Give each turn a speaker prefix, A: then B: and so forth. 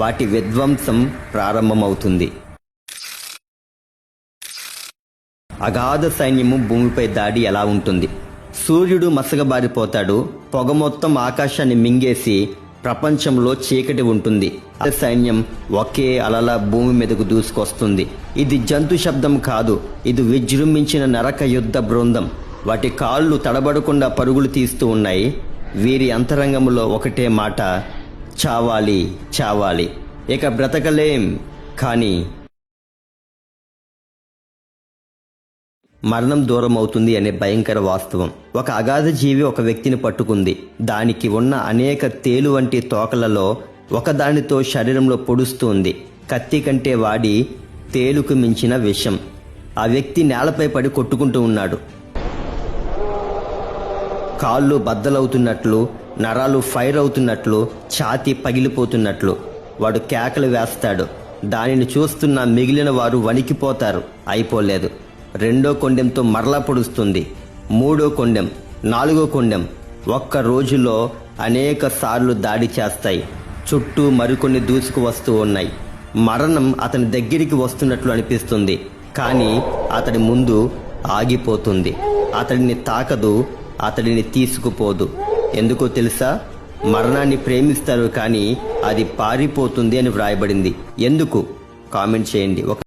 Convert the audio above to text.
A: వాటి విధ్వంసం ప్రారంభమవుతుంది. అగాధ సైన్యము భూమిపై దాడి ఎలా ఉంటుంది? సూర్యుడు మసకబారిపోతాడు, పొగ మొత్తం ఆకాశాన్ని మింగేసి ప్రపంచంలో చీకటి ఉంటుంది. సైన్యం ఒకే అలల భూమి మీదకు దూసుకొస్తుంది. ఇది జంతు శబ్దం కాదు, ఇది విజృంభించిన నరక యుద్ధ బృందం. వాటి కాళ్ళు తడబడకుండా పరుగులు తీస్తూ ఉన్నాయి. వీరి అంతరంగంలో ఒకటే మాట, చావాలి చావాలి, ఇక బ్రతకలేం. కానీ మరణం దూరం అవుతుంది అనే భయంకర వాస్తవం. ఒక అగాధ జీవి ఒక వ్యక్తిని పట్టుకుంది. దానికి ఉన్న అనేక తేలు వంటి తోకలలో ఒకదానితో శరీరంలో పొడుస్తుంది. కత్తి కంటే వాడి తేలుకు మించిన విషం. ఆ వ్యక్తి నేలపై పడి కొట్టుకుంటూ ఉన్నాడు. కాళ్ళు బద్దలవుతున్నట్లు, నరాలు ఫైర్ అవుతున్నట్లు, ఛాతీ పగిలిపోతున్నట్లు వాడు కేకలు వేస్తాడు. దానిని చూస్తున్న మిగిలిన వారు వణికిపోతారు. అయిపోలేదు. రెండో కొండెంతో మరలా పొడుస్తుంది. మూడో కొండెం, నాలుగో కొండెం ఒక్క రోజులో అనేక సార్లు దాడి చేస్తాయి. చుట్టూ మరికొన్ని దూసుకు వస్తూ ఉన్నాయి. మరణం అతని దగ్గరికి వస్తున్నట్లు అనిపిస్తుంది, కానీ అతడి ముందు ఆగిపోతుంది. అతడిని తాకదు, అతడిని తీసుకుపోదు. ఎందుకో తెలుసా? మరణాన్ని ప్రేమిస్తారు, కానీ అది పారిపోతుంది అని వ్రాయబడింది. ఎందుకు? కామెంట్ చేయండి.